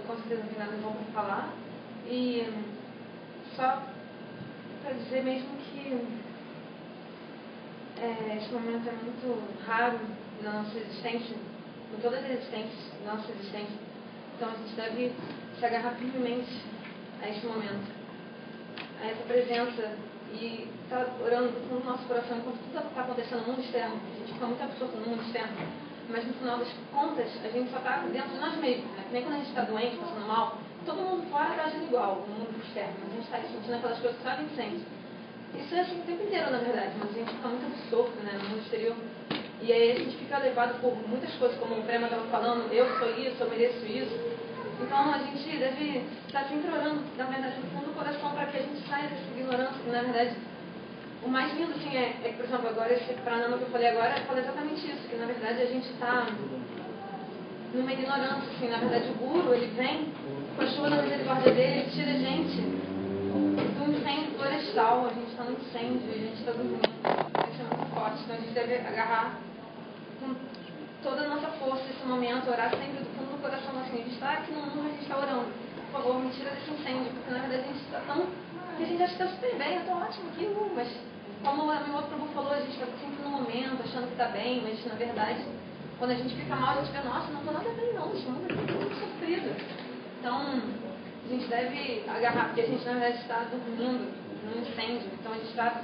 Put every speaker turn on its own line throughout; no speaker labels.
com certeza não tem nada bom para falar. E só para dizer mesmo que esse momento é muito raro na nossa existência, em todas as existências da nossa existência. Então a gente deve se agarrar firmemente a esse momento, a essa presença, e estar orando do fundo do nosso coração enquanto tudo está acontecendo no mundo externo. A gente fica muito absorto no mundo externo, mas no final das contas a gente só está dentro de nós mesmos, né? Nem quando a gente está doente, passando mal, todo mundo fora está agindo igual no mundo externo, mas a gente está sentindo aquelas coisas que sabem incêndio. Isso é assim o tempo inteiro, na verdade, mas a gente fica muito absorto, né, no mundo exterior. E aí a gente fica levado por muitas coisas, como o Prema estava falando, eu sou isso, eu mereço isso. Então a gente deve estar sempre orando, na verdade, no fundo do coração, para que a gente saia dessa ignorância, que na verdade o mais lindo assim, é que, por exemplo, agora esse pranama que eu falei agora, fala exatamente isso, que na verdade a gente está numa ignorância, assim, na verdade o Guru, ele vem com a chuva da misericórdia dele, ele tira a gente do incêndio florestal, a gente está no incêndio, a gente está dormindo, isso é muito forte, então a gente deve agarrar com toda a nossa força esse momento, orar sempre do fundo do coração, assim, a gente está aqui no mundo, a gente está orando, por favor, me tira desse incêndio, porque na verdade a gente está tão, que a gente acha que está super bem, eu estou ótimo aqui, mas como a minha outra Prabhu falou, a gente está sempre no momento, achando que está bem, mas na verdade, quando a gente fica mal, a gente vê, nossa, não estou nada bem não, esse mundo aqui está muito sofrido. Então, a gente deve agarrar, porque a gente na verdade está dormindo num incêndio, então a gente está...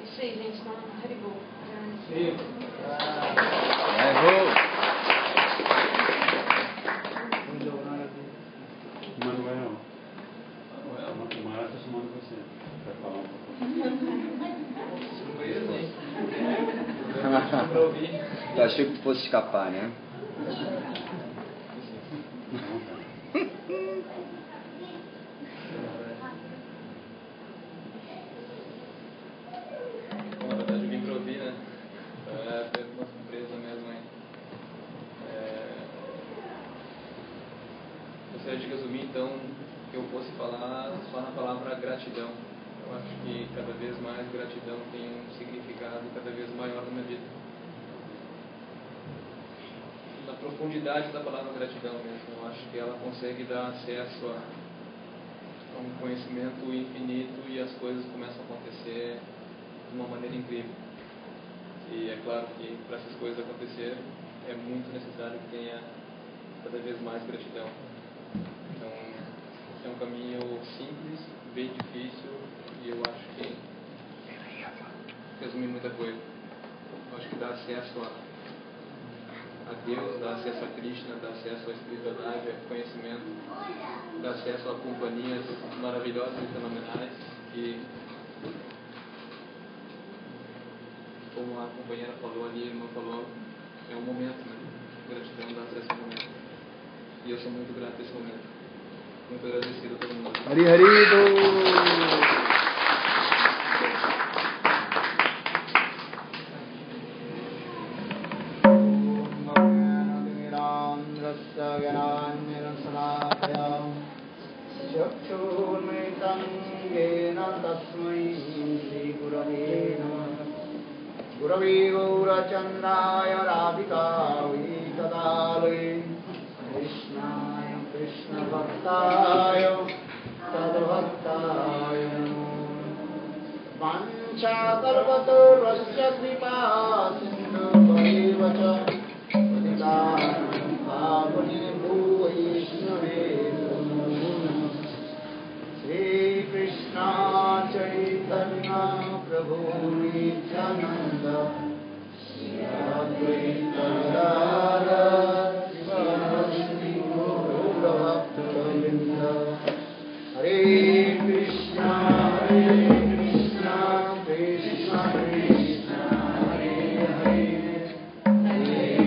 Isso aí, gente, então, Haribo.
Sim.
Manuel, o Mara está chamando você para falar um pouco.
Surpresa, hein?
Tu achou que tu fosse escapar, né?
Na verdade, eu vim para ouvir, né? Teve uma surpresa mesmo, hein? Gostaria de resumir, então, que eu fosse falar só na palavra gratidão. Eu acho que cada vez mais gratidão tem um significado cada vez maior na minha vida. Na profundidade da palavra gratidão mesmo, eu acho que ela consegue dar acesso a um conhecimento infinito e as coisas começam a acontecer de uma maneira incrível. E é claro que para essas coisas acontecerem é muito necessário que tenha cada vez mais gratidão. Então é um caminho simples, bem difícil, e eu acho que resumir muita coisa. Eu acho que dá acesso a Deus, dá acesso a Krishna, dá acesso à espiritualidade, a conhecimento, dá acesso a companhias maravilhosas e fenomenais que, como a companheira falou ali, a irmã falou, é um momento, né? Gratidão dá acesso a um momento. E eu sou muito grato a esse momento. Muito agradecido a todo mundo.
Hari Hari Do. Gurave Gaurachandaya Radhikavi Tadalaya Krishnaya Krishna Bhaktaya Tadbhaktaya Vancha Kalpato Rasya Kripa Sindhu Bhaivacha Patitanam Pavane Bhuvaishnave Shri Krishna Chaitanya Prabhu Nityananda Shri Advaita Radha Shri Guru Bhakta Hare Krishna Krishna Krishna Hare Hare Hare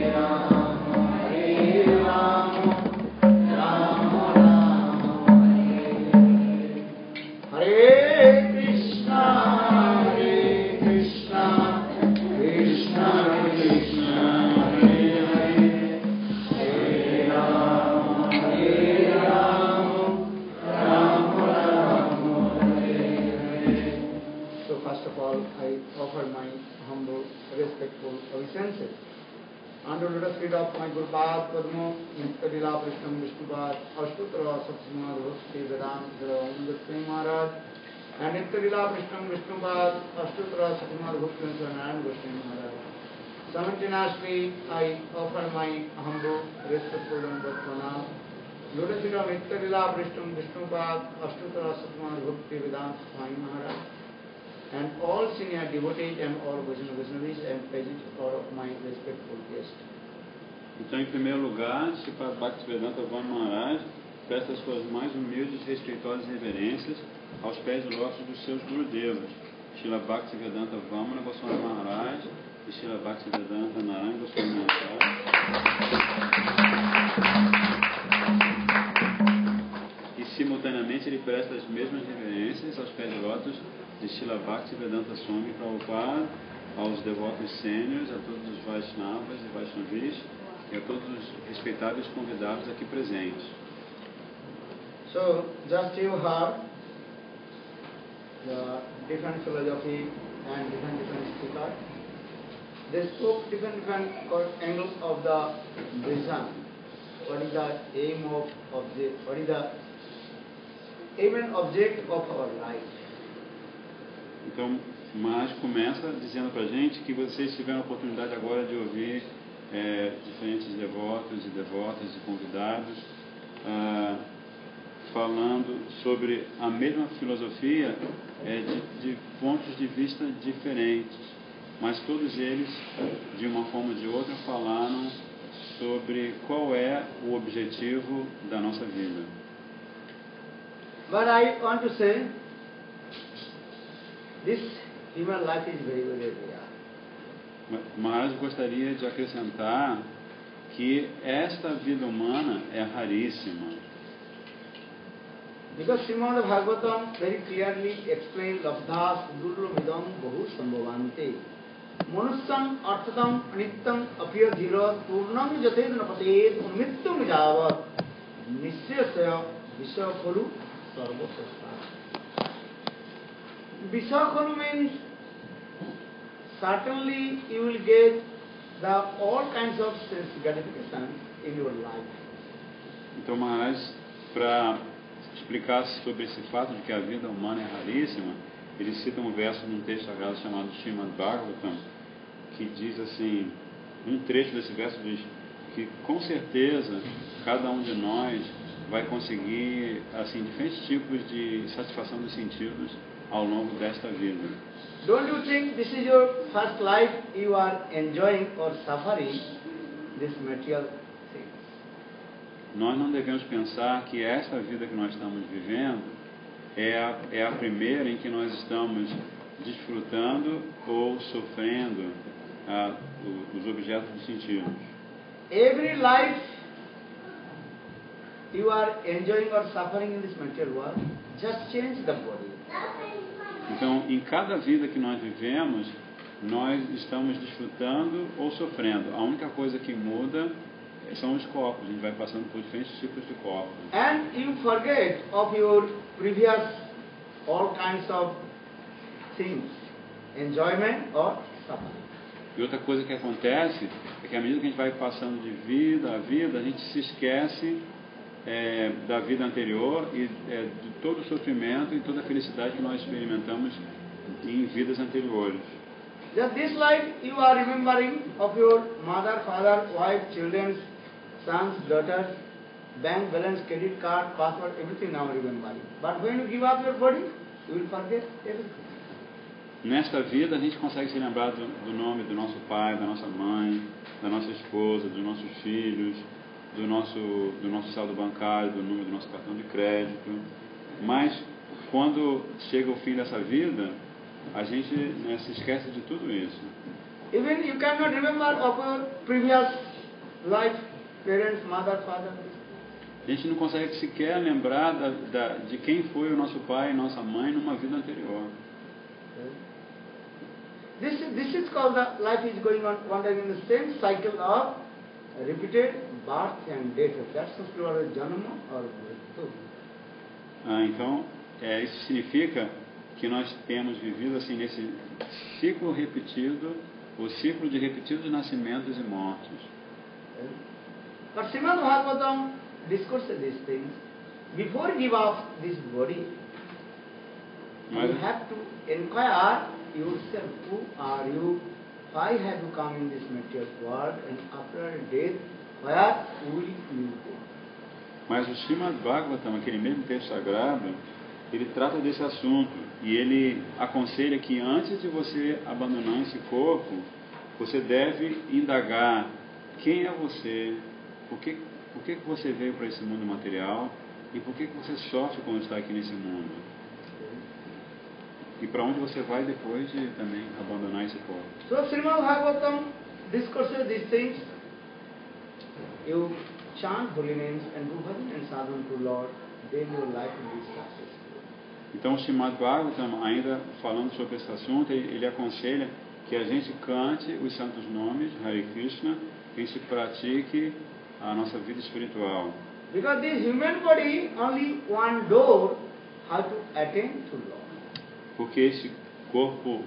devoted of my Gurupad Padma, Nitya Prishtam Vishnupad, Ashtutra Satsumad Bhakti Vedanta Om Maharaj, and Nitya Prishtam Vishnupad, Ashtutra Satsumad Bhakti Vedanta Maharaj. Simultaneously, I offer my humble, respectful and pranam. Lotus feet of Nitya Prishtam Vishnupad, Ashtutra Satsumad Bhakti Vedanta Maharaj, and all senior devotees and all Vaishnavis and present all of my respectful guests.
Então, em primeiro lugar, Sripad Bhaktivedanta Swami Maharaj presta suas mais humildes e respeitosas reverências aos pés de lótus dos seus Gurudevas, Srila Bhaktivedanta Vamana Goswami Maharaj e Srila Bhaktivedanta Narayana Goswami Maharaj. E simultaneamente ele presta as mesmas reverências aos pés de lótus de Srila Bhaktivedanta Swami Prabhupada, aos devotos sêniores, a todos os Vaishnavas e Vaishnavis e a todos os respeitáveis convidados aqui presentes.
So, just you heard the different philosophy and different speakers. They spoke different angles of the vision. What is the aim of object? What is the aim and object of our life?
Então, Maharaj começa dizendo para a gente que vocês tiveram a oportunidade agora de ouvir diferentes devotos e devotas e convidados falando sobre a mesma filosofia de pontos de vista diferentes, mas todos eles, de uma forma ou de outra, falaram sobre qual é o objetivo da nossa vida.
But I want to say, this human life is very, very rare.
Mas gostaria de acrescentar que esta vida humana é raríssima.
Because Srimad Bhagavatam very clearly explains Labdhas Durlabhidam Bahu Sambhavante. Manusyam Arthatam Anityam Apyadhira Purnam Jatedana Pated Unmittam Javat Nisyasya Vishakhalu Sarvasasta. Vishakhalu means certainly you will get all kinds of sense gratification in your life.
Então, Maharaj, para explicar sobre esse fato de que a vida humana é raríssima, ele cita um verso num texto sagrado chamado Srimad Bhagavatam, que diz assim, um trecho desse verso diz que com certeza cada um de nós vai conseguir assim diferentes tipos de satisfação dos sentidos ao longo desta vida.
Don't you think this is your first life, you are enjoying or suffering this material things?
Nós não devemos pensar que esta vida que nós estamos vivendo é a primeira em que nós estamos desfrutando ou sofrendo os objetos dos sentidos.
Every life you are enjoying or suffering in this material world, just change the body.
Então, em cada vida que nós vivemos, nós estamos desfrutando ou sofrendo. A única coisa que muda são os corpos. A gente vai passando por diferentes tipos de corpos.
And you forget of your previous all kinds of things, enjoyment or suffering.
E outra coisa que acontece é que à medida que a gente vai passando de vida a vida, a gente se esquece da vida anterior e de todo o sofrimento e toda a felicidade que nós experimentamos em vidas anteriores.
Just this life you are remembering of your mother, father, wife, children, sons, daughters, bank balance, credit card, password, everything now remembering. But when you give up your body, you will forget everything.
Nesta vida a gente consegue se lembrar do nome do nosso pai, da nossa mãe, da nossa esposa, dos nossos filhos, do nosso saldo bancário, do número do nosso cartão de crédito. Mas quando chega o fim dessa vida, a gente se esquece de tudo isso.
Even you cannot remember of your previous life, parents, mother, father.
A gente não consegue sequer lembrar de quem foi o nosso pai e nossa mãe numa vida anterior.
This is called the life is going on wandering in the same cycle of repeated birth and death. That's called janma or mrityu.
Então, isso significa que nós temos vivido assim nesse ciclo repetido, o ciclo de repetidos nascimentos e mortes.
But Srimad Bhagavatam discusses these things. Before you give up this body, you have to inquire yourself, who are you? Why have you come in this material world? And after death, where will you go?
Mas o Srimad Bhagavatam, aquele mesmo texto sagrado, ele trata desse assunto e ele aconselha que antes de você abandonar esse corpo, você deve indagar quem é você, por que você veio para esse mundo material e por que você sofre quando está aqui nesse mundo. E para onde você vai depois de também abandonar esse corpo.
So Srimad Bhagavatam discusses these things. You chant holy names and do bhajan and sadhana to Lord, then your life will be successful.
Então o Srimad Bhagavatam, ainda falando sobre esse assunto, ele aconselha que a gente cante os santos nomes, Hare Krishna, que a gente pratique a nossa vida espiritual.
Because this human body, only one door, how to attain to Lord.
Porque esse corpo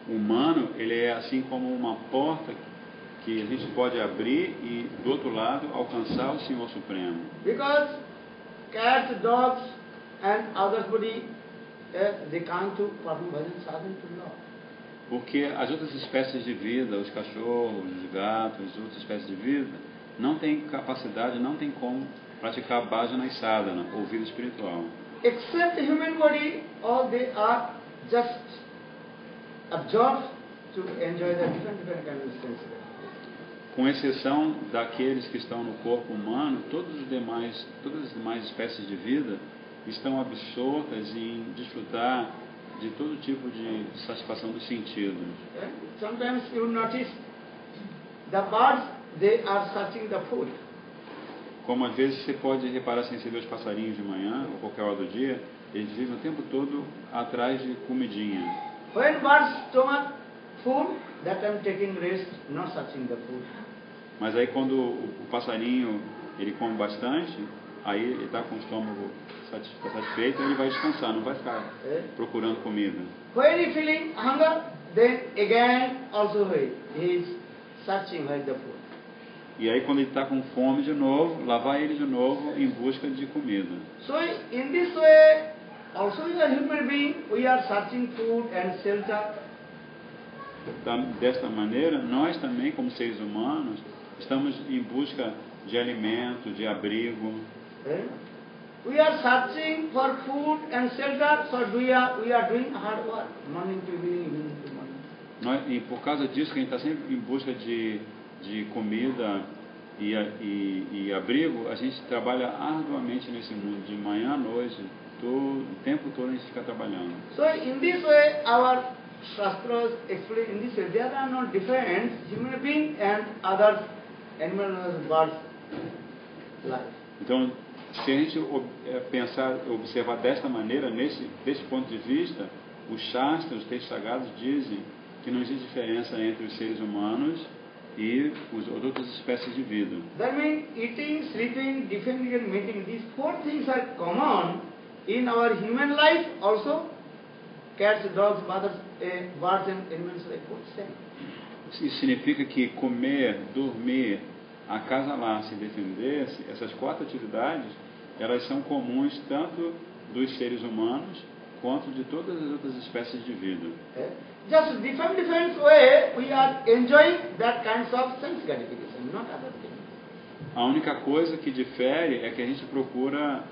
humano, ele é assim como uma porta que a gente pode abrir e, do outro lado, alcançar o Senhor Supremo.
Because cats, dogs and others body, they can't to perform bhajan sadhana to Lord.
Porque as outras espécies de vida, os cachorros, os gatos, as outras espécies de vida, não têm capacidade, não têm como praticar bhajana e sadhana, ou vida espiritual.
Except the human body, all they are just absorbed to enjoy the different kind of senses.
Com exceção daqueles que estão no corpo humano, todas as demais espécies de vida estão absortas em desfrutar de todo tipo de satisfação dos sentidos.
Sometimes you notice the birds, they are searching the food.
Como às vezes você pode reparar sem ver os passarinhos de manhã ou qualquer hora do dia, eles vivem o tempo todo atrás de comidinha.
When birds stomach food, that time taking rest, not searching the food.
Mas aí quando o passarinho ele come bastante, aí ele está com o estômago satisfeito, ele vai descansar, não vai ficar procurando comida.
When he feeling hunger, then again also he is searching for the food.
E aí quando ele está com fome de novo, lá vai ele de novo em busca de comida.
So in this way, also as a human being, we are searching food and shelter.
Desta maneira, nós também, como seres humanos, estamos em busca de alimento, de abrigo.
We are searching for food and shelter, so we are doing hard work, morning to evening, evening to morning.
E por causa disso, que a gente está sempre em busca de comida e abrigo, a gente trabalha arduamente nesse mundo, de manhã à noite, o tempo todo a gente fica trabalhando.
So in this way, our Shastras explain in this way, there are no different human being and other animals, birds life.
Então, se a gente observar desta maneira, desse ponto de vista, os Shastras, os textos sagrados, dizem que não existe diferença entre os seres humanos e as outras espécies de vida.
That means eating, sleeping, defending and mating, these four things are common in our human life also. Cats, dogs, birds and animals like food same.
Isso significa que comer, dormir, acasalar-se e defender-se, essas quatro atividades, elas são comuns tanto dos seres humanos quanto de todas as outras espécies de vida.
Just different way we are enjoying that kinds of sense gratification, not other things.
A única coisa que difere é que a gente procura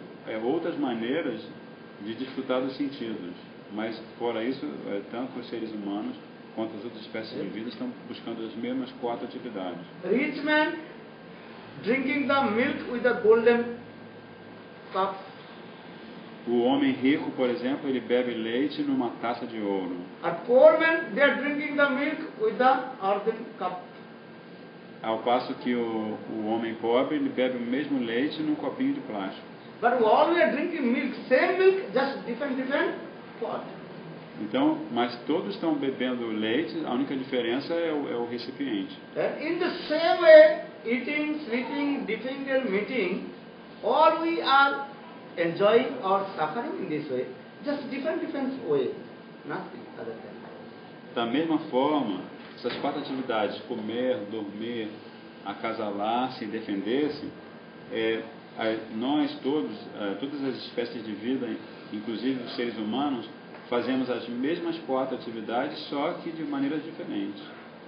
outras maneiras de desfrutar dos sentidos. Mas fora isso, tanto os seres humanos quanto as outras espécies de vida estão buscando as mesmas quatro atividades.
Rich man drinking the milk with a golden cup.
O homem rico, por exemplo, ele bebe leite numa taça de ouro.
A poor man, they are drinking the milk with the earthen cup.
Ao passo que o homem pobre, ele bebe o mesmo leite num copinho de plástico.
But all we are drinking milk, same milk, just different pot.
Então, mas todos estão bebendo leite, a única diferença é o recipiente.
And in the same way, eating, sleeping, defending and mating, all we are enjoying or suffering in this way, just different way, nothing other than that.
Da mesma forma, essas quatro atividades, comer, dormir, acasalar-se e defender-se, nós todos, todas as espécies de vida, inclusive os seres humanos, fazemos as mesmas 4 atividades, só que de maneiras diferentes.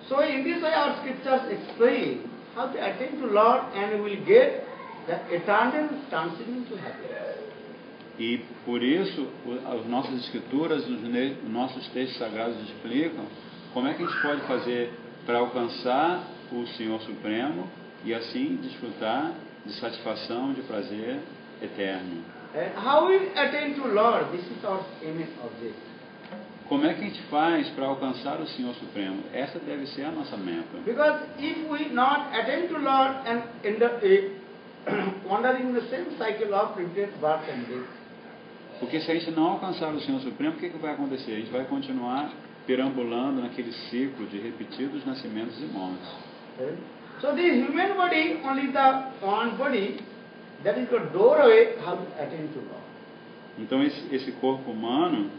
So in this way our scriptures explain how to attain to Lord and will get the eternal transition to happiness.
E por isso, as nossas escrituras, os nossos textos sagrados explicam como é que a gente pode fazer para alcançar o Senhor Supremo e assim desfrutar de satisfação, de prazer eterno.
And how we attain to Lord? This is our aim object.
Como é que a gente faz para alcançar o Senhor Supremo? Essa deve ser a nossa meta.
Because if we not attain to Lord and end up wandering in the same cycle of repeated birth and death.
Porque se a gente não alcançar o Senhor Supremo, o que vai acontecer? A gente vai continuar perambulando naquele ciclo de repetidos nascimentos e mortes.
So the human body, only the one body, that is the doorway how to attain to Lord.
Então esse corpo humano,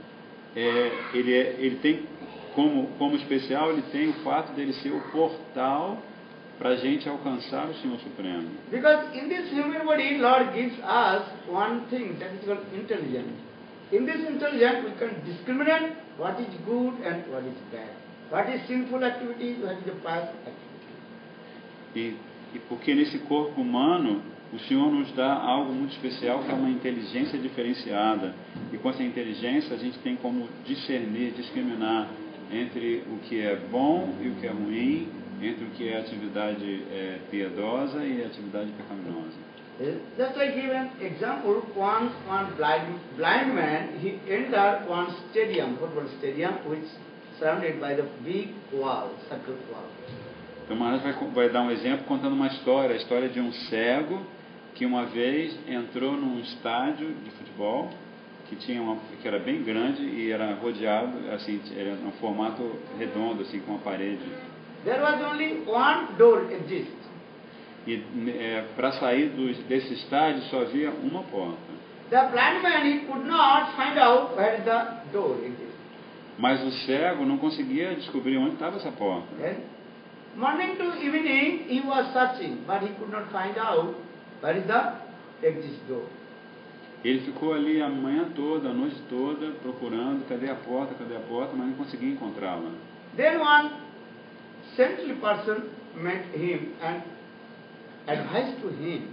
ele tem como especial, ele tem o fato dele ser o portal para a gente alcançar o Senhor Supremo.
Because in this human body, Lord gives us one thing that is called intelligence. In this intelligence, we can discriminate what is good and what is bad, what is sinful activity, what is the past activity.
E porque nesse corpo humano, o Senhor nos dá algo muito especial, que é uma inteligência diferenciada. E com essa inteligência, a gente tem como discernir, discriminar entre o que é bom e o que é ruim, entre o que é atividade piedosa e atividade pecaminosa.
Just like give an example, one blind man, he entered one stadium, football stadium, which surrounded by the big wall, circle wall.
Então, Maharaj vai dar um exemplo contando uma história, a história de um cego que uma vez entrou num estádio de futebol que era bem grande e era rodeado, assim, era um formato redondo, assim, com uma parede.
There was only one door exist.
E para sair desse estádio só havia uma porta.
The blind man, he could not find out where the door exists.
Mas o cego não conseguia descobrir onde estava essa porta.
Morning to evening, he was searching, but he could not find out where is the exit door.
Ele ficou ali a manhã toda, a noite toda, procurando, cadê a porta, mas não conseguia encontrá-la.
Then one saintly person met him and advised to him.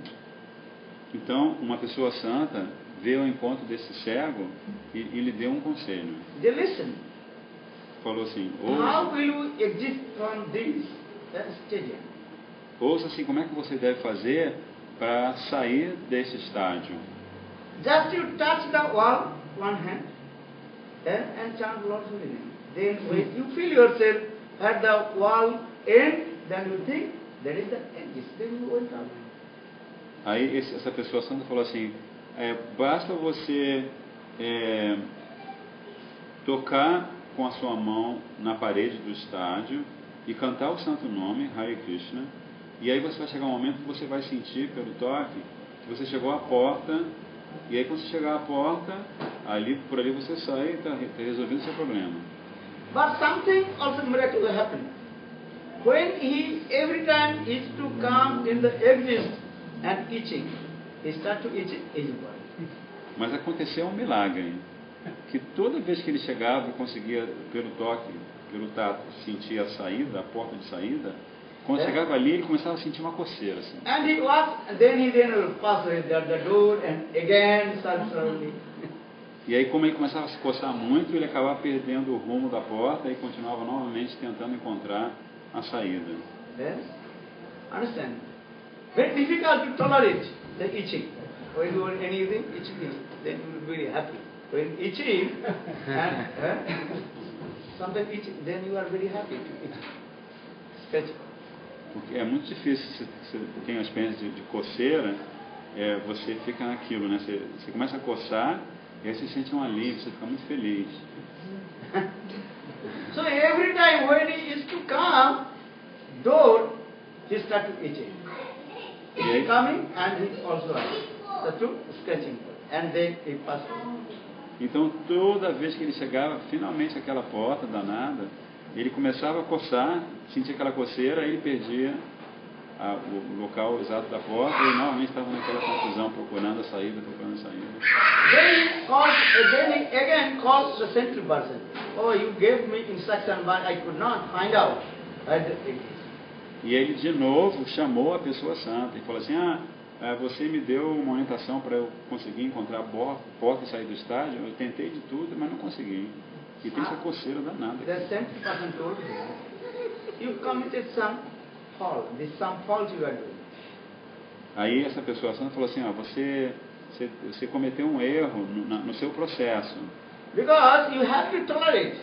Então, uma pessoa santa veio ao encontro desse cego e lhe deu um conselho.
They listened.
Falou assim:
How will you exit from this stadium?
Ouça assim, como é que você deve fazer para sair desse estádio?
Just you touch the wall, one hand, and chant Lord's holy name. Then when you feel yourself at the wall end, then you think that is the end. Then you went out.
Aí essa pessoa santa falou assim: basta você tocar com a sua mão na parede do estádio e cantar o santo nome, Hare Krishna, e aí você vai chegar um momento que você vai sentir pelo toque que você chegou à porta, e aí quando você chegar à porta, por ali você sai e está resolvido o seu problema.
But something also miraculous happened. When he every time is to come in the exit and itching, he start to itch his body.
Mas aconteceu um milagre, que toda vez que ele chegava e conseguia pelo toque, pelo tato, sentir a saída, a porta de saída, quando chegava ali ele começava a sentir uma coceira assim.
And he was then will pass the door and again start slowly.
E aí, como ele começava a se coçar muito, ele acabava perdendo o rumo da porta e continuava novamente tentando encontrar a saída.
Yes? Understand? Very difficult to tolerate the itching. When you want anything, itching, then you will be very happy. When itching, and sometimes itching, then you are very happy to itch. Scratch.
Porque é muito difícil, se você tem uma experiência de coceira, você fica naquilo, né? Você começa a coçar e aí você sente um alívio, você fica muito feliz.
So every time when he is to come, door, he start to itching. He is coming and he also to scratching, and then he passes.
Então toda vez que ele chegava finalmente àquela porta danada, ele começava a coçar, sentia aquela coceira, aí ele perdia o local exato da porta e novamente estavam naquela confusão, procurando a saída.
Then he again calls the sentry person. Oh, you gave me instruction, but I could not find out where it is.
E ele de novo chamou a pessoa santa e falou assim, você me deu uma orientação para eu conseguir encontrar a porta e sair do estádio. Eu tentei de tudo, mas não consegui. E tem essa coceira danada.
The sentry person told him, you committed some fault. This some fault you are doing.
Aí essa pessoa santa falou assim, você cometeu um erro no seu processo.
Because you have to tolerate.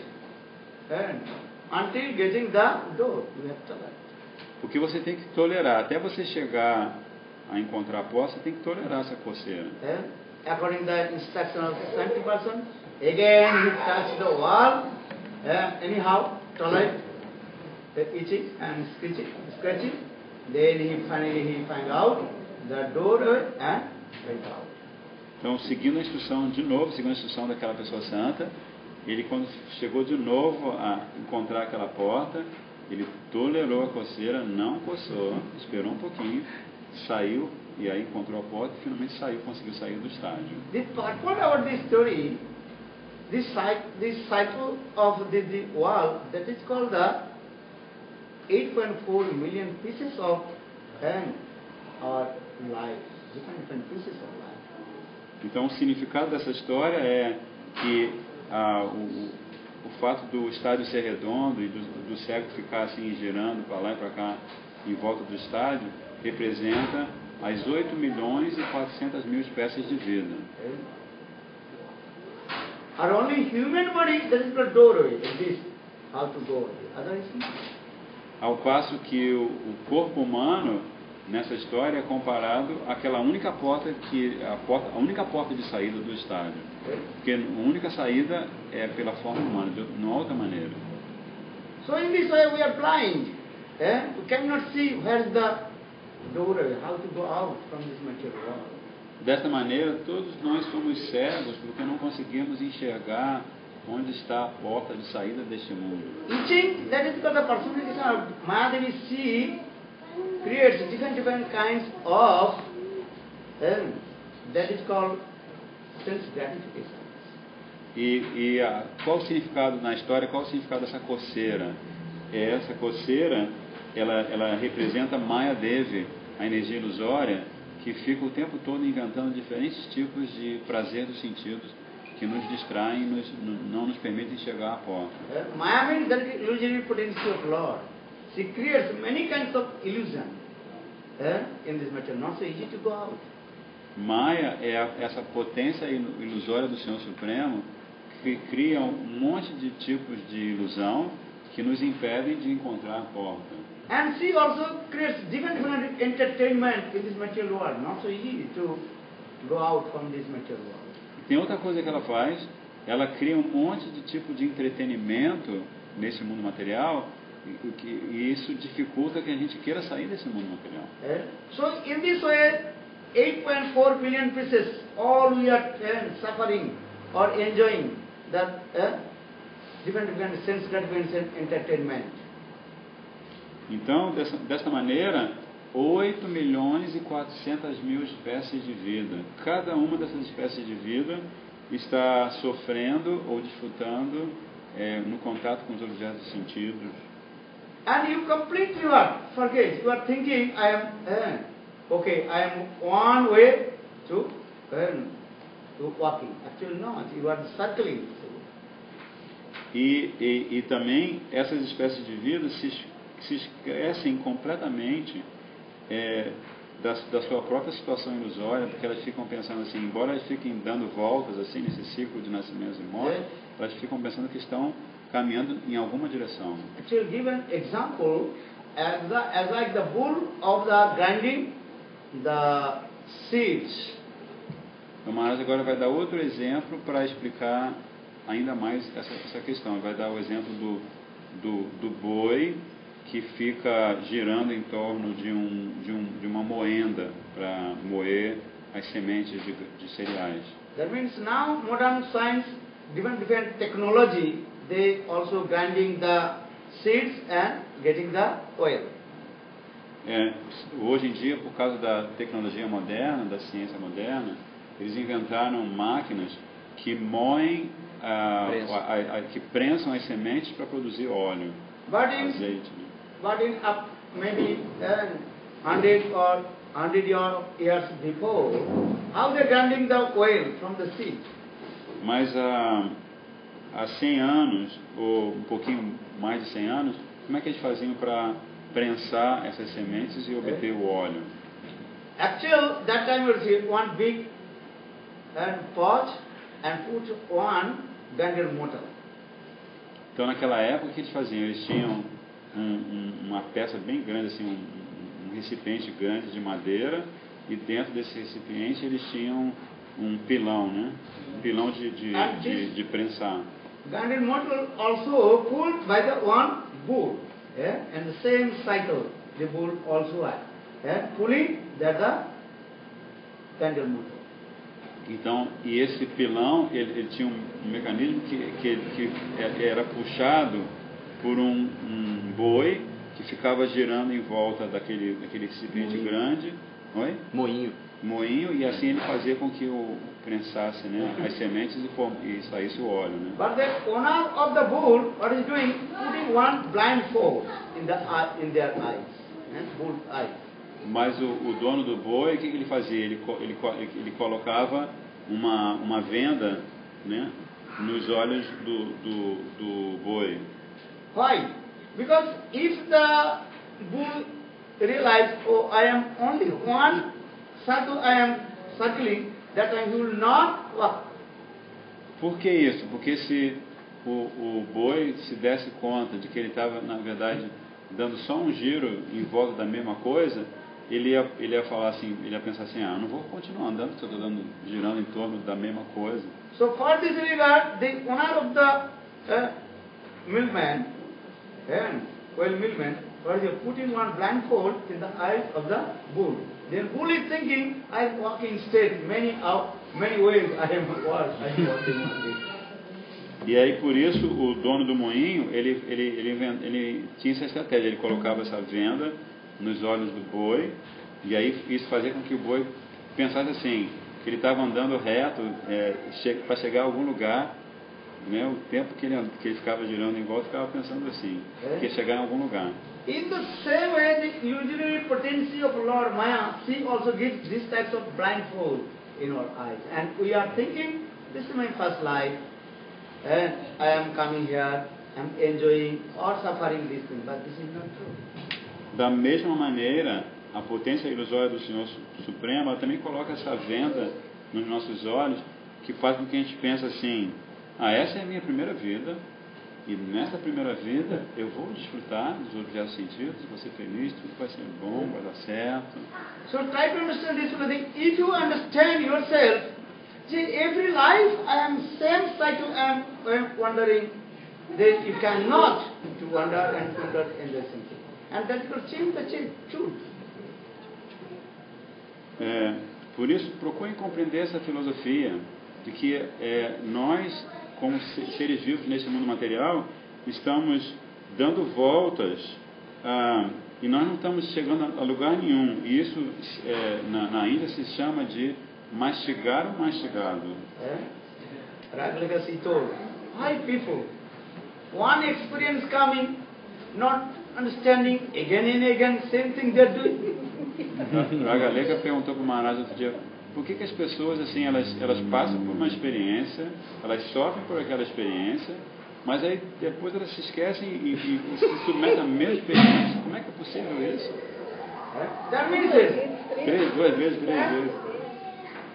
Until getting the door, you have to tolerate.
Porque você tem que tolerar. Até você chegar a encontrar a porta, você tem que tolerar essa coceira.
According to the instruction of the sentry person, again he touched the wall. Anyhow, tolerate the itching and scratching. Then he finally find out the door and went out.
Então, seguindo a instrução daquela pessoa santa, ele quando chegou de novo a encontrar aquela porta, ele tolerou a coceira, não coçou, esperou um pouquinho, saiu e aí encontrou a porta e finalmente conseguiu sair do estádio.
The purport about this story, this cycle of the wall, that is called the 8.4 million pieces of our life, different pieces of life.
Então, o significado dessa história é que o fato do estádio ser redondo e do cego ficar assim girando para lá e para cá em volta do estádio representa as 8 milhões e 400 mil espécies de vida.
Are only human body that is the doorway. This how to go. Otherwise,
ao passo que o corpo humano nessa história é comparado àquela única porta a única porta de saída do estádio. Porque a única saída é pela forma humana, não há outra maneira.
So in this way we are blind. We cannot see where is the doorway, how to go out from this material world.
Desta maneira, todos nós somos cegos porque não conseguimos enxergar onde está a porta de saída deste mundo.
Teaching, that is because the personification of Mahadevi Shiva creates different kinds of, that is called sense gratification.
Qual o significado na história? Qual o significado dessa coceira? Essa coceira, ela representa Maya Devi, a energia ilusória, que fica o tempo todo inventando diferentes tipos de prazer dos sentidos que nos distraem e não nos permitem chegar à porta.
Maya means that illusory potential of Lord. She creates many kinds of illusion in this material, not so easy to go out.
Maya é essa potência ilusória do Senhor Supremo que cria um monte de tipos de ilusão que nos impedem de encontrar a porta.
And she also creates different entertainment in this material world, not so easy to go out from this material world.
Tem outra coisa que ela faz, ela cria um monte de tipo de entretenimento nesse mundo material e isso dificulta que a gente queira sair desse mundo material.
So in this way, 8.4 billion pieces, all we are suffering or enjoying that different sense gratification entertainment.
Então, desta maneira, 8 milhões e 400 mil espécies de vida. Cada uma dessas espécies de vida está sofrendo ou desfrutando no contato com os objetos dos sentidos.
And you completely forget. You are thinking, I am one way to walking. Actually not. You are circling.
E também essas espécies de vida se esquecem completamente da sua própria situação ilusória, porque elas ficam pensando assim, embora elas fiquem dando voltas assim nesse ciclo de nascimentos e mortes, elas ficam pensando que estão caminhando em alguma direção.
Actually, give an example as like the bull of the grinding the seeds.
O Maharaj agora vai dar outro exemplo para explicar ainda mais essa questão. Ele vai dar o exemplo do boi que fica girando em torno de uma moenda para moer as sementes de cereais.
That means now modern science, different technology, they also grinding the seeds and getting the oil.
hoje em dia, por causa da tecnologia moderna, da ciência moderna, eles inventaram máquinas que moem, que prensam as sementes para produzir óleo, azeite. Né?
But in maybe 100 or 100 years before, how they grinding the oil from the seed?
Mas há 100 anos, ou um pouquinho mais de 100 anos, como é que eles faziam para prensar essas sementes e obter o óleo?
Actually, that time was one big pot and put one grinder motor.
Então, naquela época, o que eles faziam? Eles tinham uma peça bem grande, assim, um recipiente grande de madeira, e dentro desse recipiente eles tinham um pilão, né? Um pilão de prensar.
Grinder motor also pulled by the one bull, and the same cycle the bull also had, pulling that the grinder motor.
Então, e esse pilão, ele tinha um mecanismo que era puxado por um boi que ficava girando em volta daquele recipiente grande. Oi? Moinho, e assim ele fazia com que prensasse, né, as sementes e saísse o óleo. Né?
But the owner of the bull, what is doing? Putting one blindfold in their eyes, bull's eyes.
Mas o dono do boi, o que ele fazia? Ele colocava uma venda, né, nos olhos do boi.
Why? Because if the bull realizes, oh, I am only one circle I am circling, that time he will not walk.
Por que isso? Porque se o boi se desse conta de que ele estava, na verdade, dando só um giro em volta da mesma coisa, ele ia falar assim, ele ia pensar assim, não vou continuar andando, porque eu estou girando em torno da mesma coisa.
So for this regard, the owner of the millman, oil millman, was putting one blindfold in the eyes of the bull. Then bull is thinking, I am walking straight, many ways I am walking on this.
E aí por isso o dono do moinho, ele tinha essa estratégia, ele colocava essa venda nos olhos do boi, e aí isso fazia com que o boi pensasse assim, que ele estava andando reto para chegar a algum lugar, né, o tempo que ele ficava girando em volta, ficava pensando assim, que ia chegar em algum lugar.
In the same way, the usually potency of Lord Maya, she also gives this type of blindfold in our eyes. And we are thinking, this is my first life, and I am coming here, I am enjoying or suffering this thing, but this is not true.
Da mesma maneira, a potência ilusória do Senhor Supremo, ela também coloca essa venda nos nossos olhos, que faz com que a gente pense assim, essa é a minha primeira vida, e nessa primeira vida eu vou desfrutar dos objetos sentidos, vou ser feliz, tudo vai ser bom, vai dar certo.
So try to understand this one thing. If you understand yourself, see, every life I am same cycle I am wandering, then you cannot to wander and wander in the same thing. And that will change the truth.
Por isso, procurem compreender essa filosofia de que nós, como seres vivos nesse mundo material, estamos dando voltas e nós não estamos chegando a lugar nenhum. E isso na Índia se chama de mastigar o mastigado.
Ragalakasi told, why people, one experience coming, not understanding, again and again, same thing they are doing.
Ragaleka perguntou para o Maharaj outro dia, por que as pessoas assim, elas passam por uma experiência, elas sofrem por aquela experiência, mas aí depois elas se esquecem e se submetem à mesma experiência? Como é que é possível isso?
That means it.
2 vezes, 3 vezes.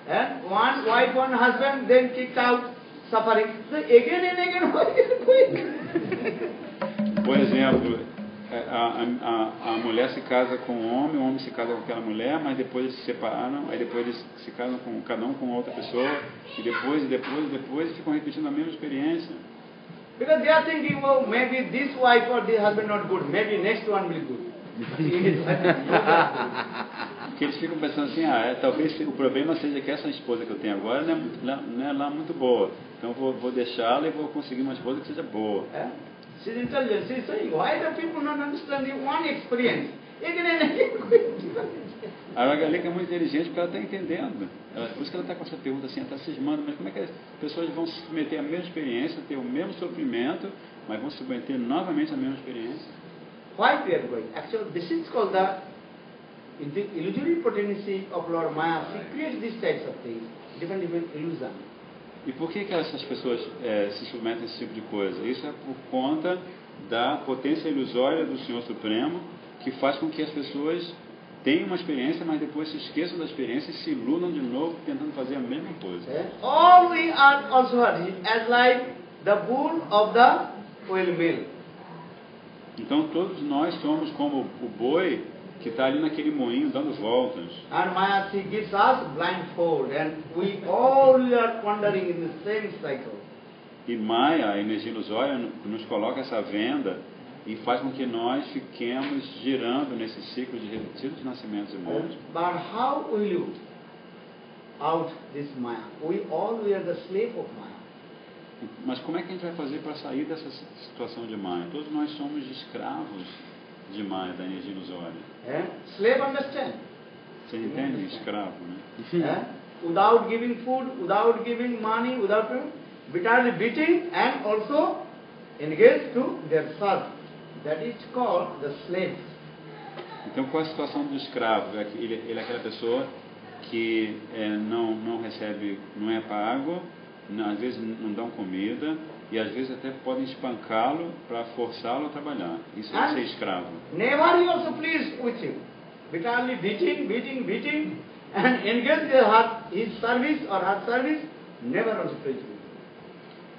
And one wife, one husband, then kicked out, suffering. So again and again, what is going?
Por exemplo, a mulher se casa com o homem se casa com aquela mulher, mas depois eles se separam, aí depois eles se casam com cada um com outra pessoa, e depois ficam repetindo a mesma experiência.
Because they are thinking, well, maybe this wife or this husband not good, maybe next one will be good.
Porque eles ficam pensando assim, talvez o problema seja que essa esposa que eu tenho agora não é lá muito boa, então vou deixá-la e vou conseguir uma esposa que seja boa.
She's intelligent. She's saying, why the people not understanding one experience? again and again.
A Ragalika é muito inteligente porque ela está entendendo. Por isso que ela está com essa pergunta assim, ela está cismando, mas como é que as pessoas vão se submeter à mesma experiência, ter o mesmo sofrimento, mas vão se submeter novamente à mesma experiência?
Why we are going? Actually, this is called the illusory potency of Lord Maya. She creates these types of things, different illusion.
E por que essas pessoas se submetem a esse tipo de coisa? Isso é por conta da potência ilusória do Senhor Supremo, que faz com que as pessoas tenham uma experiência, mas depois se esqueçam da experiência e se iludam de novo, tentando fazer a mesma coisa.
All we are also as like the bull of the windmill.
Então todos nós somos como o boi que está ali naquele moinho dando voltas.
And Maya, she gives us blindfold, and we all are wandering in the same cycle.
E Maya, a energia ilusória, nos coloca essa venda e faz com que nós fiquemos girando nesse ciclo de repetidos nascimentos e mortes.
But how will you out this Maya? We are the slave of Maya.
Mas como é que a gente vai fazer para sair dessa situação de Maya? Todos nós somos escravos de Maya, da energia ilusória.
Slave, understand?
Você entende? Escravo, né?
Without giving food, without giving money, without bitterly beating, and also engaged to their serve. That is called the slave.
Então, qual é a situação do escravo? Ele é aquela pessoa que não recebe, não é pago, às vezes não dão comida, e às vezes até podem espancá-lo para forçá-lo a trabalhar. Isso é ser escravo.
Never he also pleased with you. Bitterly beating, and engaged his service or her service, never also pleased with you.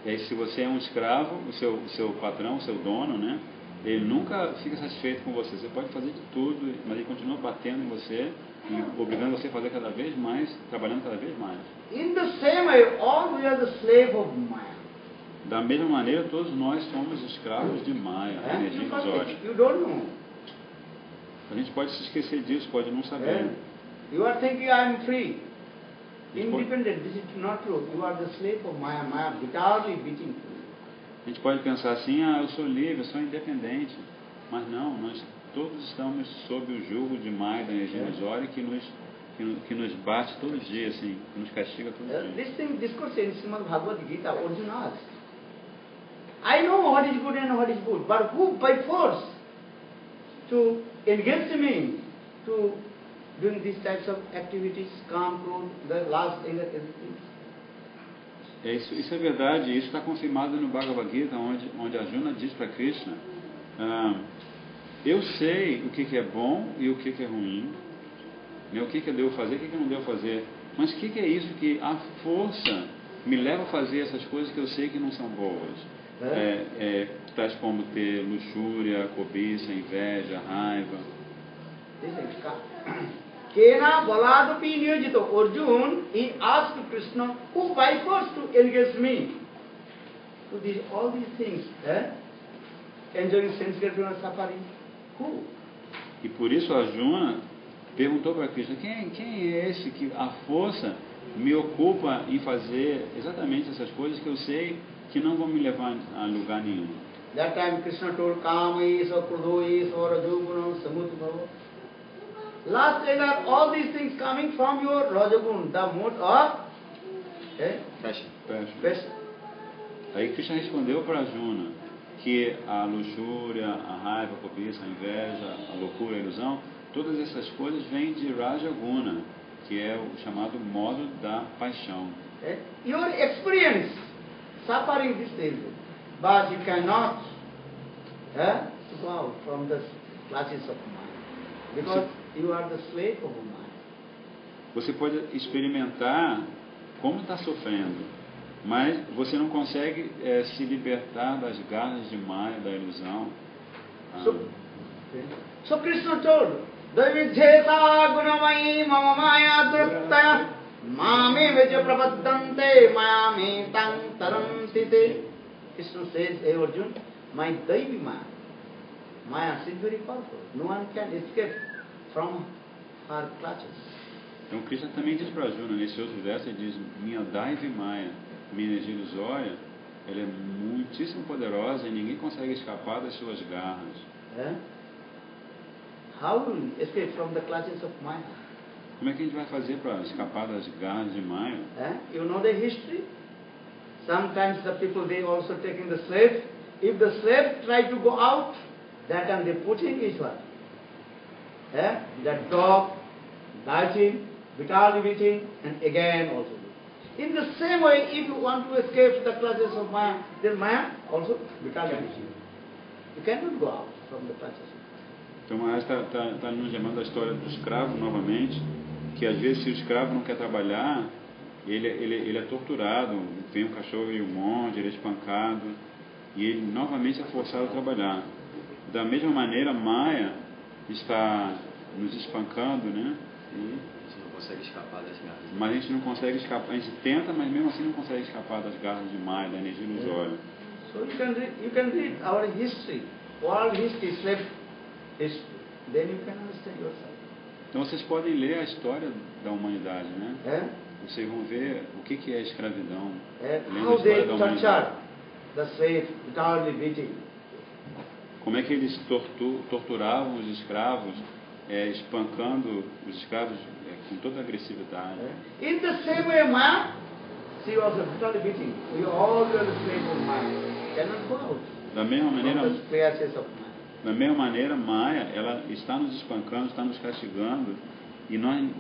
E aí, se você é um escravo, o seu patrão, o seu dono, né? Ele nunca fica satisfeito com você. Você pode fazer de tudo, mas ele continua batendo em você e obrigando você a fazer cada vez mais, trabalhando cada vez mais.
In the same way, all we are the slave of Maya.
Da mesma maneira, todos nós somos escravos de Maya, a energia ilusória.
You don't know.
A gente pode se esquecer disso, pode não saber.
You are thinking I am free, independent. This is not true. You are the slave of Maya. Maya bitterly beating you.
A gente pode pensar assim, eu sou livre, eu sou independente. Mas não, nós todos estamos sob o jugo de Maya, da energia ilusória, que nos bate todos os dias, assim, que nos castiga todos os dias.
This thing discourse in Srimad Bhagavad Gita, Arjuna asked, I know what is good and what is good, but who by force to engage me to doing these types of activities, calm, crude, the last anger, everything?
Isso é verdade, isso está confirmado no Bhagavad Gita, onde Arjuna diz para Krishna, eu sei o que é bom e o que é ruim, né, o que eu devo fazer, o que eu não devo fazer, mas o que é isso que a força me leva a fazer essas coisas que eu sei que não são boas? Tais como ter luxúria, cobiça, inveja, raiva.
Kena baladapi niyojito Arjuna, he asked Krishna, who by force to engage me to all these things, enjoying sense gratification and suffering? Who?
E por isso Arjuna perguntou para Krishna, quem é esse que a força me ocupa em fazer exatamente essas coisas que eu sei que não vão me levar a lugar nenhum?
That time Krishna told Kama is or Krodho is or Rajoguna Samudbhava. Last later, all these things coming from your Rajagun, the mode of passion.
Aí Krishna respondeu para Arjuna que a luxúria, a raiva, a cobiça, a inveja, a loucura, a ilusão, todas essas coisas vêm de Rajaguna, que é o chamado modo da paixão.
Your experience suffering this thing, but you cannot go out from the clutches of mind, because you are the slave of mind.
Você pode experimentar como está sofrendo, mas você não consegue se libertar das garras de Maya, da ilusão.
So Krishna told, Davidheta gunamai mama maya druttaya mame veja prapaddante maya me tang tarantite. Krishna says, hey Arjuna, my Daivi Maya is very powerful. No one can escape from her clutches.
Então Krishna também diz para Arjuna, nesse outro verso, ele diz, minha Daivi Maya, minha energia ilusória, ela é muitíssimo poderosa e ninguém consegue escapar das suas garras.
how will we escape from the clutches of Maya?
Como é que a gente vai fazer para escapar das garras de Maya?
You know the history? Sometimes the people, they also taking the slave. If the slave try to go out, that time they put in is what? That dog, biting, bitterly beating, and again also. In the same way, if you want to escape the clutches of Maya, then Maya also bitterly beating you. You cannot go out from the clutches.
Então, Maharaj está nos lembrando da história do escravo novamente, que às vezes se o escravo não quer trabalhar, ele é torturado, vem um cachorro e um monte, ele é espancado, e ele novamente é forçado a trabalhar. Da mesma maneira, Maya está nos espancando, né?
A gente não consegue escapar das garras.
Mas a gente não consegue escapar, a gente tenta, mas mesmo assim não consegue escapar das garras de Maya, da energia ilusória.
So you can read our history, world history, slave history. Then you can understand yourself.
Então vocês podem ler a história da humanidade, né? Vocês vão ver o que é a escravidão.
How they torture the slave without beating.
Como é que eles torturavam os escravos, espancando os escravos com toda a agressividade.
In the same way, Maya, she was brutally beating. We all were the slave of Maya. Cannot go out.
Da mesma maneira,
From the classes of Maya.
Da mesma maneira, Maya, ela está nos espancando, está nos castigando,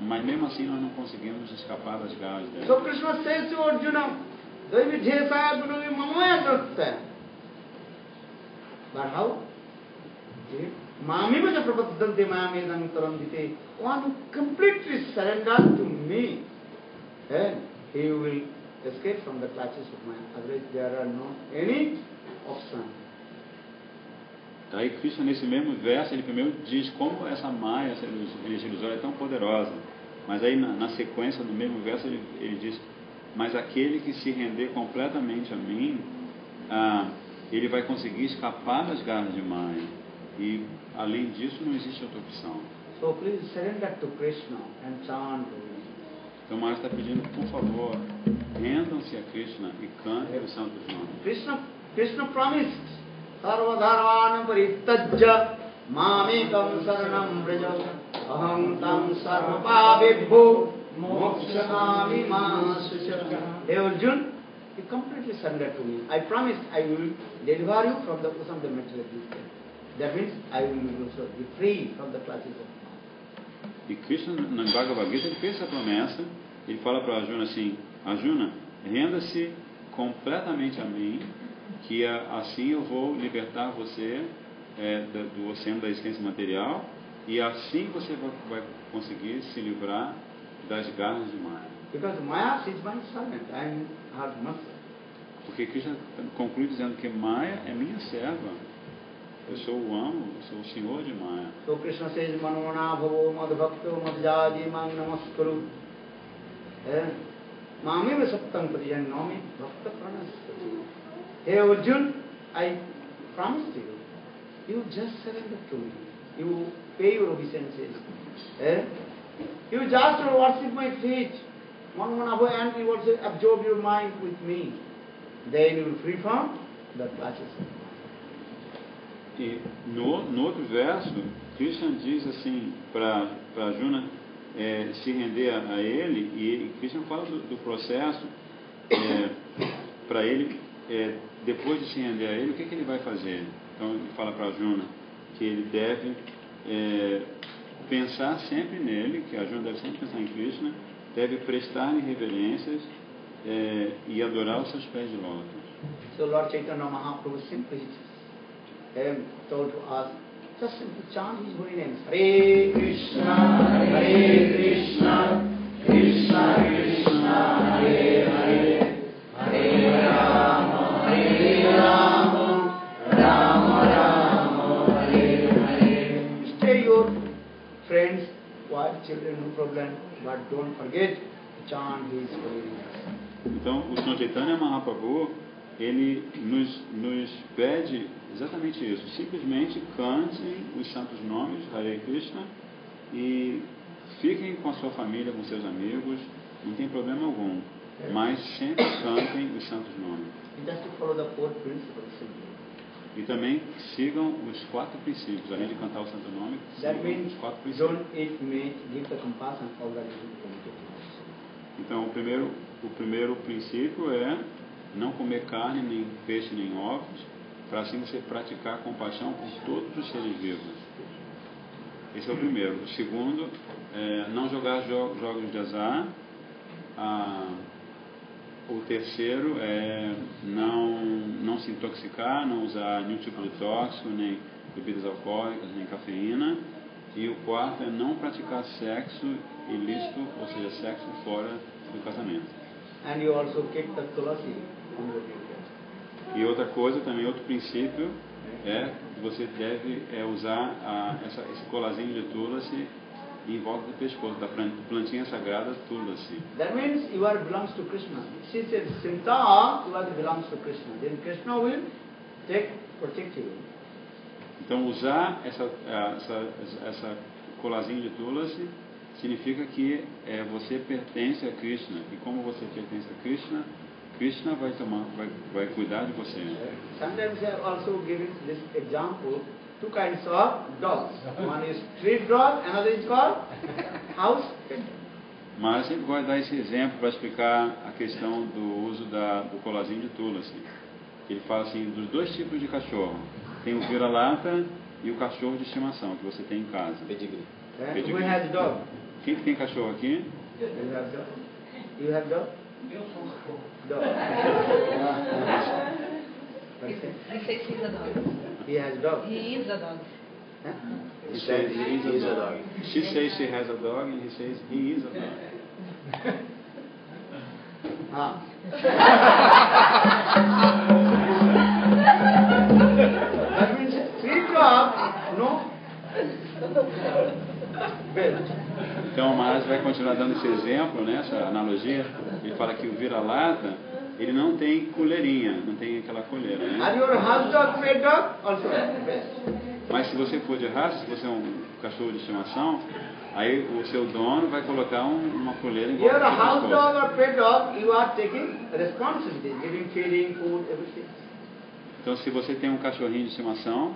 mas mesmo assim nós não conseguimos escapar das garras dela.
So Krishna says to Arjuna, Daividhesaya Guruvi Mamaya Datta. But how? Mami Vaja Prabhaddante Mayamedam Tarandite. One who completely surrenders to me, and he will escape from the clutches of Maya. Otherwise there are no any option.
Aí Krishna, nesse mesmo verso, ele primeiro diz como essa Maya, essa energia ilusória é tão poderosa. Mas aí na sequência do mesmo verso ele diz, mas aquele que se render completamente a mim, ele vai conseguir escapar das garras de Maya. E além disso não existe outra opção.
So please surrender to Krishna and chant.
Então Maya está pedindo, por favor, rendam-se a Krishna e cantem os santos nomes.
Krishna promised. Sarvadharvanam parittajya mamekam saranam vraja aham tam sarvapabhebho mokshami masusha. Hey Arjuna, you completely surrender to me. I promised I will deliver you from the bosom of the material existence. That means I will also be free from the clutches of man.
E Krishna, na Bhagavad Gita, ele fez essa promessa. Ele fala para Arjuna assim, Arjuna, renda-se completamente a mim, que assim eu vou libertar você do oceano da existência material, e assim você vai conseguir se livrar das garras de Maya.
Because Maya is my servant, I am her master.
Porque Krishna conclui dizendo que Maya é minha serva. Eu sou o amo, eu sou o senhor de Maya.
So Krishna says, Manona bhavo madbhakto madjadi mang namaskaru. Mameva saptam pariyan nami bhakta pranas. Hey Arjuna, I promise to you, you just surrender to me. You pay your obeisances. You just worship my feet. Manona and you also absorb your mind with me. Then you will free from the clutches.
E no outro verso, Krishna diz assim para Arjuna se render a ele, e Krishna fala do processo para ele, depois de se render a ele, o que ele vai fazer? Então ele fala para Arjuna que ele deve pensar sempre nele, que Arjuna deve sempre pensar em Krishna, deve prestar-lhe reverências e adorar os seus pés de lótus.
So Lord Chaitanya Mahaprabhu simply told to us, just simply chant his holy names. Hare Krishna, Krishna Krishna, Hare Hare, Hare Rama, Rama Rama, Hare Hare. Stay your friends, wife, children, no problem, but don't forget to chant his holy names.
Então, o Senhor Chaitanya Mahaprabhu, ele nos pede exatamente isso. Simplesmente cantem os santos nomes, Hare Krishna, e fiquem com a sua família, com seus amigos, não tem problema algum. Mas sempre cantem os santos nomes. E também sigam os 4 princípios, além de cantar o Santo Nome,
That
sigam
means
os 4 princípios.
don't eat meat, give the compassion, all that is committed.
Então, o primeiro princípio é não comer carne, nem peixe, nem ovos, para assim você praticar compaixão por todos os seres vivos. Esse é o primeiro. O segundo é não jogar jogos de azar. O terceiro é não se intoxicar, não usar nenhum tipo de tóxico, nem bebidas alcoólicas, nem cafeína. E o quarto é não praticar sexo ilícito, ou seja, sexo fora do casamento.
And you also keep the tulasi on your finger.
E outra coisa, também outro princípio, é que você deve usar esse colazinho de tulasi em volta do pescoço, da plantinha sagrada tulasi.
That means you belongs to Krishna. She said, Sinta, you belongs to Krishna. Then Krishna will protect you.
Então, usar essa colazinho de tulasi significa que você pertence a Krishna. E como você pertence a Krishna, Krishna vai cuidar de você.
Sometimes I also give this example. 2 kinds of dogs. One is street dog, another is called house pet.
Mas eu sempre gosto de dar esse exemplo para explicar a questão do uso do colazinho de tulasi. Ele fala assim, dos 2 tipos de cachorro. Tem o vira-lata e o cachorro de estimação que você tem em casa.
Pedigree.
Who has dog?
Quem tem cachorro aqui?
You have dog? You have dog?
Eu sou um cachorro.
Dog.
He says he's a dog.
He has dog.
He is a dog.
Huh?
He says
He is a dog.
She says she has a dog and he says he is a dog.
Ah. That means street dog, no belt.
Então, o Maharaj vai continuar dando esse exemplo, né, essa analogia. Ele fala que o vira-lata, ele não tem coleirinha, não tem aquela coleira, né?
Are your house dog, pet dog? Also best.
Mas se você for de raça, se você é um cachorro de estimação, aí o seu dono vai colocar uma coleira em
You're
volta
a
do
house
pescoço.
dog or pet dog, you are taking responsibility, giving feeding, food, everything.
Então, se você tem um cachorrinho de estimação,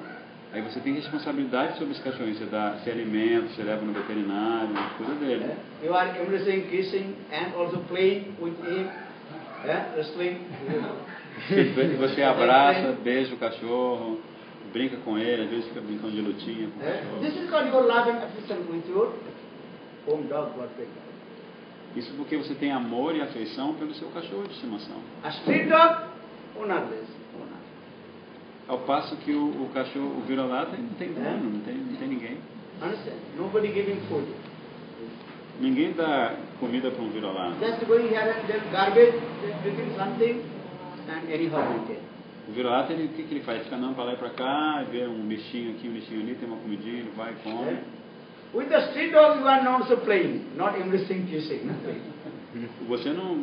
aí você tem responsabilidade sobre esse cachorrinho. Você alimenta, você leva no veterinário, cuida dele.
You are embracing, kissing, and also playing with him, wrestling.
Você abraça, beija o cachorro, brinca com ele, às vezes fica brincando de lutinha com o cachorro.
This is called your love and affection with your home dog or pet dog.
Isso porque você tem amor e afeição pelo seu cachorro de estimação.
A street dog, ownerless.
Ao passo que o cachorro, o vira-lata, não tem dono, não tem ninguém.
Understand? Nobody giving food.
Ninguém dá comida para um vira-lata.
Just going here and there, garbage, drinking something, and anyhow we take.
O vira-lata, o que ele faz? Ele fica andando para lá e para cá, vê um bichinho aqui, um bichinho ali, tem uma comidinha, ele vai e come.
With the street dog, you are not so playing, not embracing, kissing, nothing.
Você não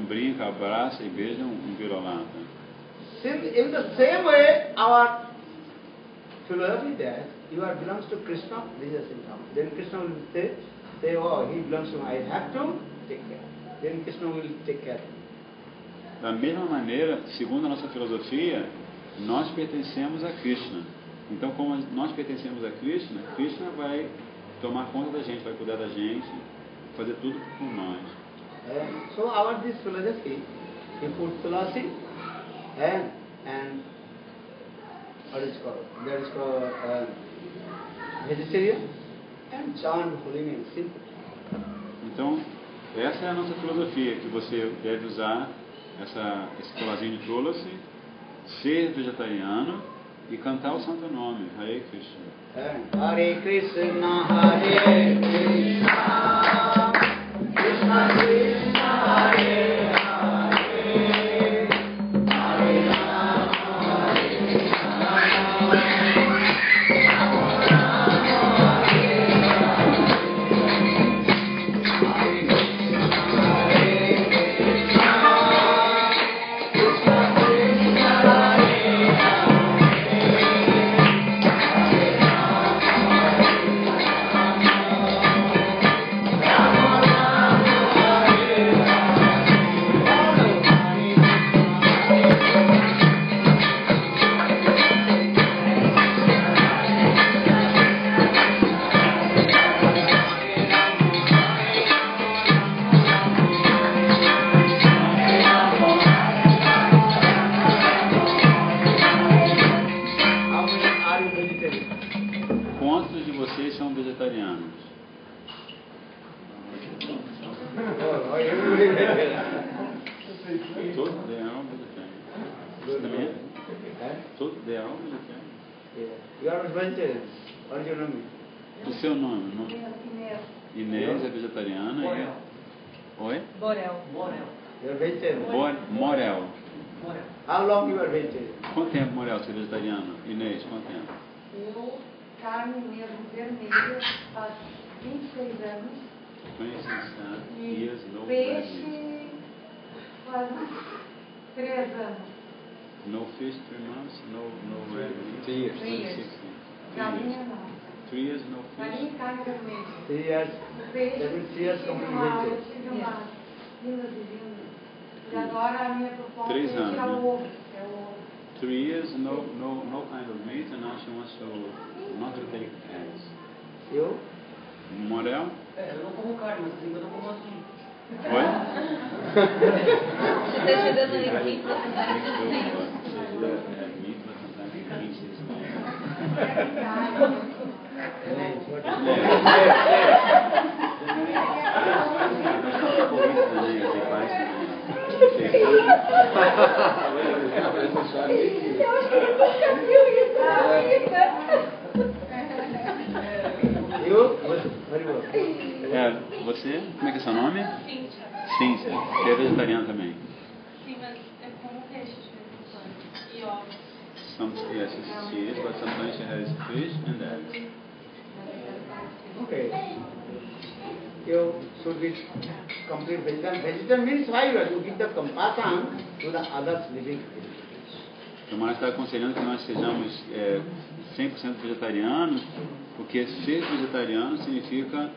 brinca, abraça e beija um vira-lata.
Since in the same way, our philosophy that you are belongs to Krishna, this is a symptom. Then Krishna will say, oh, he belongs to me, I have to take care. Then Krishna will take care.
Da mesma maneira, segundo a nossa filosofia, nós pertencemos a Krishna. Então, como nós pertencemos a Krishna, Krishna vai tomar conta da gente, vai cuidar da gente, fazer tudo por nós.
So our this philosophy, we put philosophy and what is called? That is called vegetarian and chant holy name, simple.
Então, essa é a nossa filosofia, que você deve usar esse colazinho de tulasi, ser vegetariano e cantar o santo nome, Hare Krishna.
Hare Krishna, Hare Krishna, Krishna Krishna, Hare
Você também é?
Eh?
Todo de all vegetariano?
Yeah. You are vegetarian. What is your name?
O seu nome? Inês é vegetariana.
Borel.
Oi?
Borel.
You are vegetarian.
Morel.
How long you are vegetarian?
Quanto tempo, Morel, você é vegetariano? Inês, quanto tempo?
Eu, carne mesmo vermelha, faz 26 anos.
26
E
years, no red meat.
peixe faz 3 anos.
No fish, 3 months, no red meat.
3 years.
3 years.
Galinha não.
3 years, no
Galinha
fish.
e carne vermelha.
3 years.
O peixe,
That means 3 years
tive
completely
uma, eu
vegetarian.
tive umas vindas e vindas. E agora a minha proposta
3
é
anos,
tirar
né?
o ovo. Que é o ovo.
3 years, no kind of meat, and now she wants to not to take eggs.
You?
Morel?
Eu não como carne, mas assim eu não como assim.
Oi?
Você está chegando aí aqui para tentar
Meat,
entender.
but sometimes it means it's
You? Very well.
Você? Como é que é seu nome?
Cíntia.
Cíntia. Você é vegetariano também?
Sim, mas eu como peixe de vez em quando. E ovos.
Yes, she is, but sometimes she has fish and eggs.
Okay. You should be complete vegetarian. Vegetarian means why you give the compassion to the others living.
O Mara está aconselhando que nós sejamos 100% vegetarianos, porque ser vegetariano significa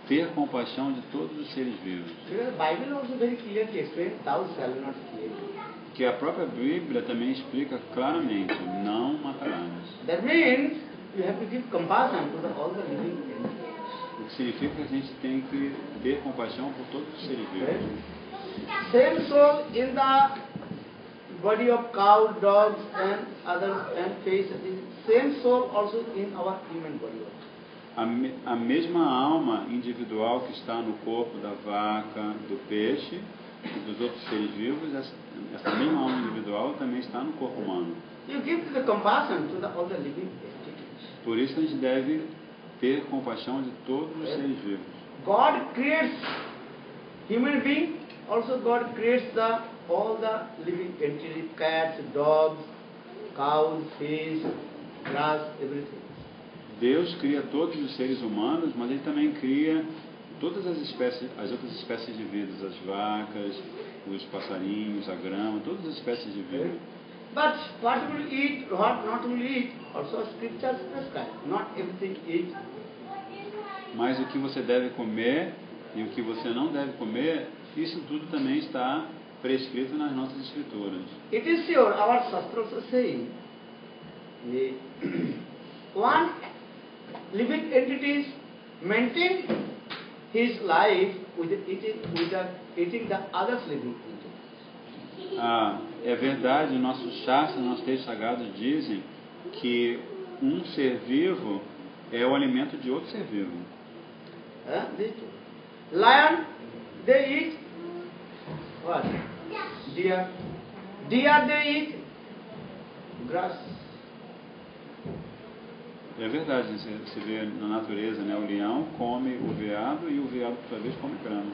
ter compaixão de todos os seres vivos.
The Bible also very clearly explains, thou shalt not kill.
Que a própria Bíblia também explica claramente, não matarás.
That means you have to give compassion to all the living entities.
O que significa que a gente tem que ter compaixão por todos os seres vivos.
Same soul in the body of cows, dogs and others and fish. Same soul also in our human body.
A mesma alma individual que está no corpo da vaca, do peixe e dos outros seres vivos, essa mesma alma individual também está no corpo humano.
You give the compassion to all the living entities.
Por isso a gente deve ter compaixão de todos os seres vivos.
God creates human being, also God creates all the living entities, cats, dogs, cows, fish, grass, everything.
Deus cria todos os seres humanos, mas Ele também cria todas as outras espécies de vida, as vacas, os passarinhos, a grama, todas as espécies de vida.
But what will eat, what not will eat, also scriptures prescribe. Not everything eat.
Mas o que você deve comer e o que você não deve comer, isso tudo também está prescrito nas nossas escrituras.
It is sure, our Shastras are saying, one living entities maintain his life with eating the others living entities.
É verdade, nossos shastras, nossos textos sagrados dizem que um ser vivo é o alimento de outro ser vivo.
Lion, they eat what? Deer. Deer, they eat grass.
É verdade, você vê na natureza, né? O leão come o veado e o veado, por sua vez, come grama.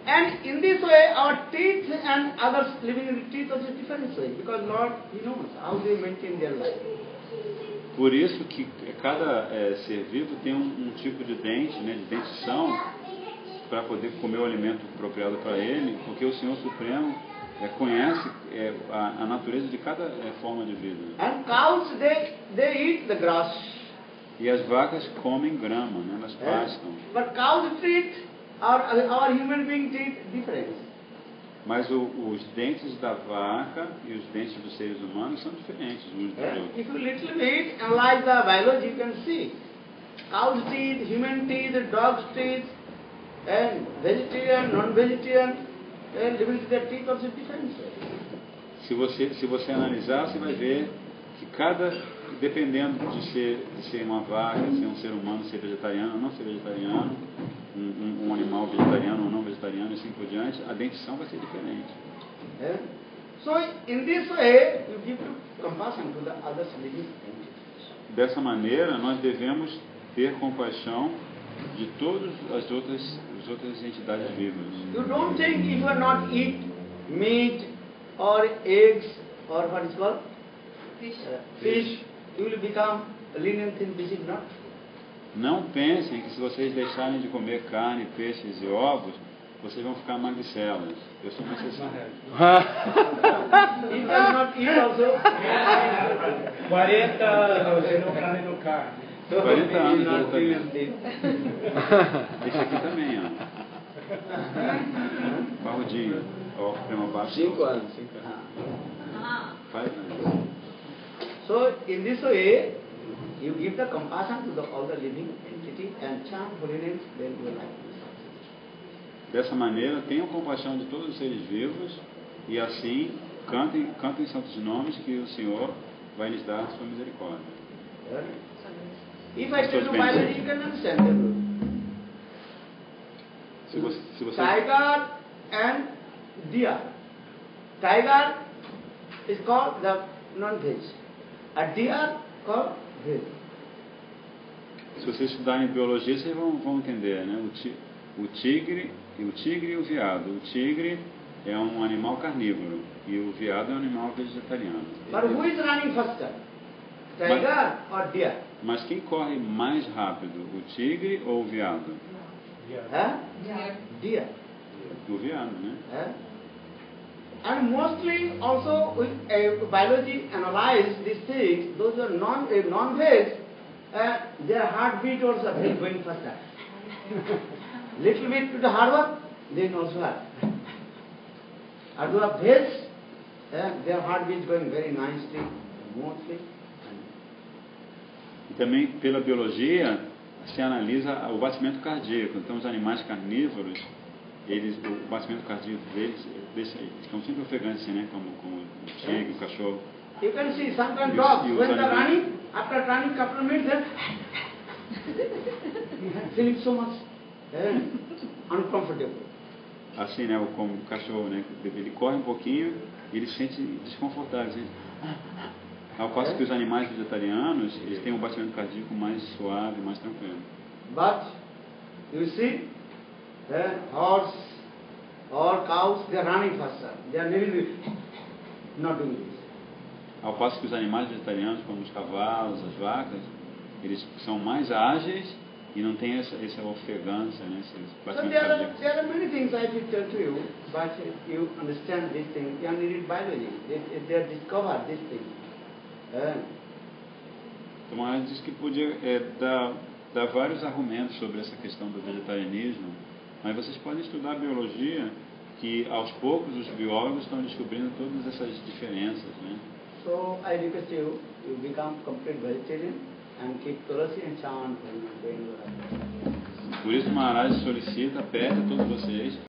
And in this way, our teeth and others living in the teeth also different way, because Lord, He knows how they maintain their life.
Por isso que cada ser vivo tem um tipo de dente, né, de dentição, para poder comer o alimento apropriado para ele, porque o Senhor Supremo conhece a natureza de cada forma de vida.
And cows, they eat the grass.
E as vacas comem grama, né, elas pastam.
But cows teeth, our human being teeth different.
Mas os dentes da vaca e os dentes dos seres humanos são diferentes uns dos outros.
If you little bit analyze the biology, you can see cow's teeth, human teeth, dog's teeth, and vegetarian, non-vegetarian, and living with their teeth also different.
Se você analisar, você vai ver que dependendo de ser uma vaca, ser um ser humano, ser vegetariano ou não ser vegetariano, um animal vegetariano ou não vegetariano e assim por diante, a dentição vai ser diferente.
So in this way, you give compassion to the others living entities.
Dessa maneira, nós devemos ter compaixão de todas as outras entidades vivas.
You don't think if you not eat meat or eggs or what is called fish, you will become lenient in this is not.
Não pensem que se vocês deixarem de comer carne, peixes e ovos, vocês vão ficar magricelas. Eu sou uma exceção.
If you not eat also.
40 anos, você não come no carne.
40 anos também. Esse aqui também, ó. Barrudinho. Ó, prima baixo.
5 anos.
5 anos.
So in this way, you give the compassion to all the living entity and chant holy names, then your life will succeed.
Dessa maneira, tenham compaixão de todos os seres vivos e assim cantem santos nomes que o Senhor vai lhes dar sua misericórdia.
If I tell you biology, you can understand.
Se você...
Tiger and deer. Tiger is called the non-veg. A deer called veg.
Se vocês estudarem biologia, vocês vão entender, né? O tigre e o veado. O tigre é um animal carnívoro e o veado é um animal vegetariano.
But who is running faster? Tiger or deer?
Mas quem corre mais rápido, o tigre ou o veado?
Deer.
O veado, né?
And mostly also with biology analyze these things, those are non-veg, their heartbeat also is going faster. Little bit to the hard work, then also hard. And those are veg, their heartbeat is going very nicely, smoothly.
E também pela biologia se analisa o batimento cardíaco. Então os animais carnívoros, o batimento cardíaco deles estão sempre ofegantes, assim, né? Como o tigre, o cachorro.
You can see some kind of dogs, when they're running, after running a couple of minutes, they're feeling so much uncomfortable.
Assim, né? Como o cachorro, né? Ele corre um pouquinho e ele se sente desconfortável. Assim. Ao passo que os animais vegetarianos, eles têm um batimento cardíaco mais suave, mais tranquilo.
But, you see, horse or cows, they are running faster. They are not doing this.
Ao passo que os animais vegetarianos, como os cavalos, as vacas, eles são mais ágeis e não têm essa ofegância, né? Esse
So there are many things I will tell to you, but you understand this thing. You need biology. They discover this thing.
Então, ela disse que podia dar vários argumentos sobre essa questão do vegetarianismo, mas vocês podem estudar a biologia, que aos poucos os biólogos estão descobrindo todas essas diferenças, né?
So I request you become complete vegetarian and keep Tulasi and chant when you are.
Por isso, Maharaj solicita, pede a todos vocês